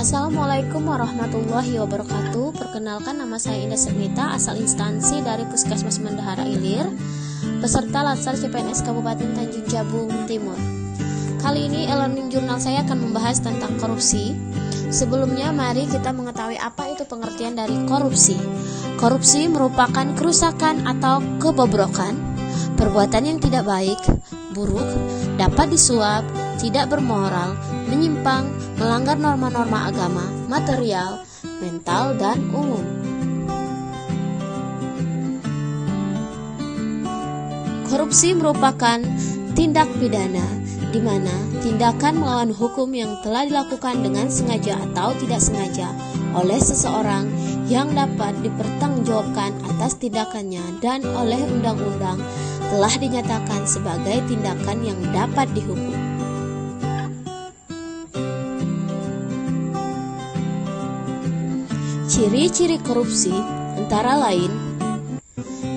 Assalamualaikum warahmatullahi wabarakatuh. Perkenalkan, nama saya Indah Segnita, asal instansi dari Puskesmas Mendahara Ilir, peserta Latsar CPNS Kabupaten Tanjung Jabung Timur. Kali ini e-learning jurnal saya akan membahas tentang korupsi. Sebelumnya, mari kita mengetahui apa itu pengertian dari korupsi. Korupsi merupakan kerusakan atau kebobrokan, perbuatan yang tidak baik, buruk, dapat disuap, tidak bermoral, menyimpang, melanggar norma-norma agama, material, mental, dan umum. Korupsi merupakan tindak pidana di mana tindakan melawan hukum yang telah dilakukan dengan sengaja atau tidak sengaja oleh seseorang yang dapat dipertanggungjawabkan atas tindakannya dan oleh undang-undang telah dinyatakan sebagai tindakan yang dapat dihukum. Ciri-ciri korupsi antara lain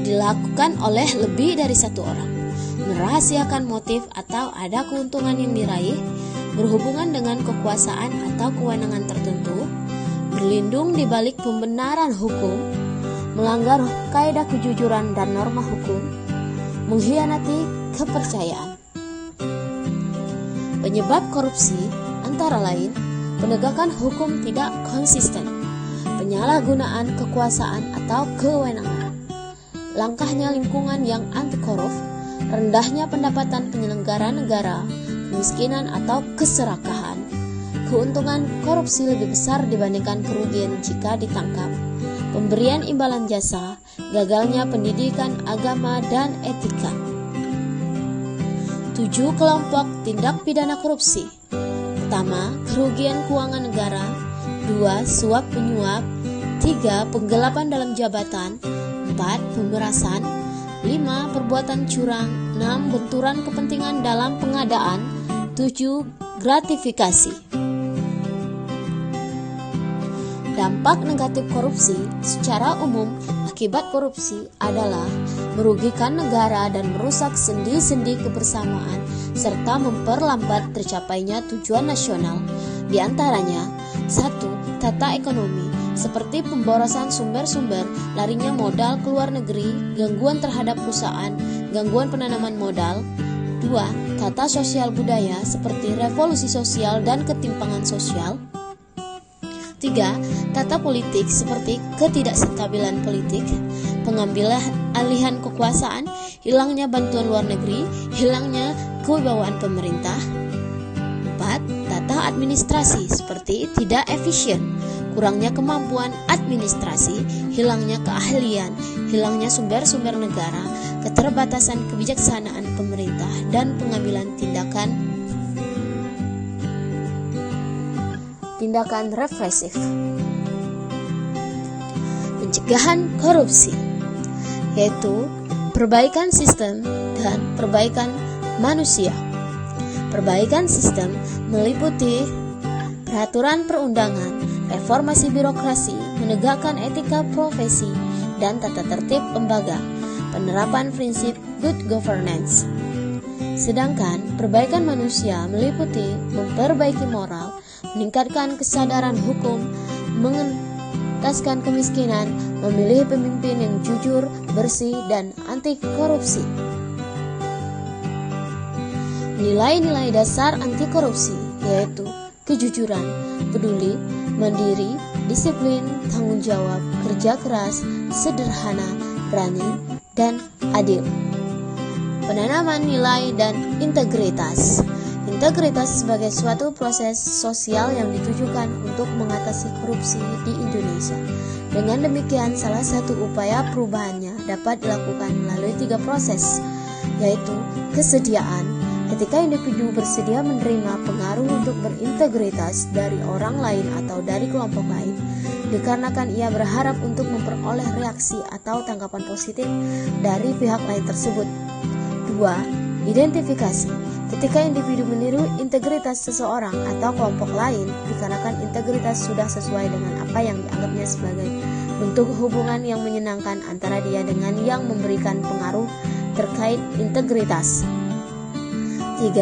dilakukan oleh lebih dari satu orang, merahasiakan motif atau ada keuntungan yang diraih, berhubungan dengan kekuasaan atau kewenangan tertentu, berlindung di balik pembenaran hukum, melanggar kaidah kejujuran dan norma hukum, mengkhianati kepercayaan. Penyebab korupsi antara lain penegakan hukum tidak konsisten, penyalahgunaan kekuasaan atau kewenangan, langkahnya lingkungan yang anti korup, rendahnya pendapatan penyelenggara negara, kemiskinan atau keserakahan, keuntungan korupsi lebih besar dibandingkan kerugian jika ditangkap, pemberian imbalan jasa, gagalnya pendidikan agama dan etika. 7 kelompok tindak pidana korupsi. Pertama, kerugian keuangan negara. 2. Suap penyuap. 3. Penggelapan dalam jabatan. 4. Pemerasan. 5. Perbuatan curang. 6. Benturan kepentingan dalam pengadaan. 7. Gratifikasi. Dampak negatif korupsi secara umum akibat korupsi adalah merugikan negara dan merusak sendi-sendi kebersamaan serta memperlambat tercapainya tujuan nasional. Di antaranya, 1. Tata ekonomi, seperti pemborosan sumber-sumber, larinya modal ke luar negeri, gangguan terhadap perusahaan, gangguan penanaman modal. 2. Tata sosial budaya, seperti revolusi sosial dan ketimpangan sosial. 3. Tata politik, seperti ketidakstabilan politik, pengambilan alihan kekuasaan, hilangnya bantuan luar negeri, hilangnya kewibawaan pemerintah. 4. Tata administrasi, seperti tidak efisien, kurangnya kemampuan administrasi, hilangnya keahlian, hilangnya sumber-sumber negara, keterbatasan kebijaksanaan pemerintah, dan pengambilan tindakan represif. Pencegahan korupsi, yaitu perbaikan sistem dan perbaikan manusia. Perbaikan sistem meliputi peraturan perundangan, reformasi birokrasi, menegakkan etika profesi dan tata tertib lembaga, penerapan prinsip good governance. Sedangkan perbaikan manusia meliputi memperbaiki moral, meningkatkan kesadaran hukum, mengentaskan kemiskinan, memilih pemimpin yang jujur, bersih, dan anti korupsi. Nilai-nilai dasar anti korupsi yaitu kejujuran, peduli, mandiri, disiplin, tanggung jawab, kerja keras, sederhana, berani, dan adil. Penanaman nilai dan integritas. Integritas sebagai suatu proses sosial yang ditujukan untuk mengatasi korupsi di Indonesia. Dengan demikian, salah satu upaya perubahannya dapat dilakukan melalui 3 proses, yaitu kesediaan, ketika individu bersedia menerima pengaruh untuk berintegritas dari orang lain atau dari kelompok lain, dikarenakan ia berharap untuk memperoleh reaksi atau tanggapan positif dari pihak lain tersebut. 2. Identifikasi, ketika individu meniru integritas seseorang atau kelompok lain, dikarenakan integritas sudah sesuai dengan apa yang dianggapnya sebagai bentuk hubungan yang menyenangkan antara dia dengan yang memberikan pengaruh terkait integritas. 3.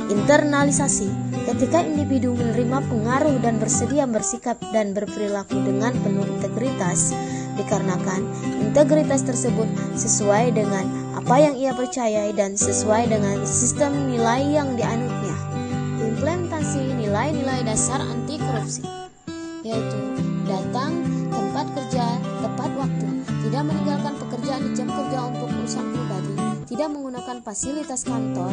Internalisasi, Ketika individu menerima pengaruh dan bersedia bersikap dan berperilaku dengan penuh integritas, dikarenakan integritas tersebut sesuai dengan apa yang ia percayai dan sesuai dengan sistem nilai yang dianutnya. Implementasi nilai-nilai dasar anti korupsi, yaitu datang tempat kerja tepat waktu, tidak meninggalkan pekerjaan di jam kerja untuk urusan pribadi, tidak menggunakan fasilitas kantor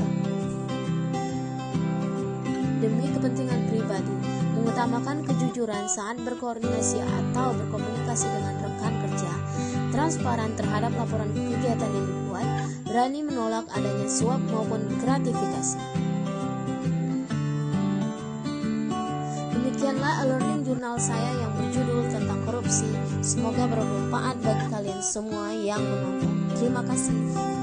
demi kepentingan pribadi, mengutamakan kejujuran saat berkoordinasi atau berkomunikasi dengan rekan kerja, transparan terhadap laporan kegiatan yang dibuat, berani menolak adanya suap maupun gratifikasi. Demikianlah learning jurnal saya yang berjudul tentang korupsi. Semoga bermanfaat bagi kalian semua yang menonton. Terima kasih.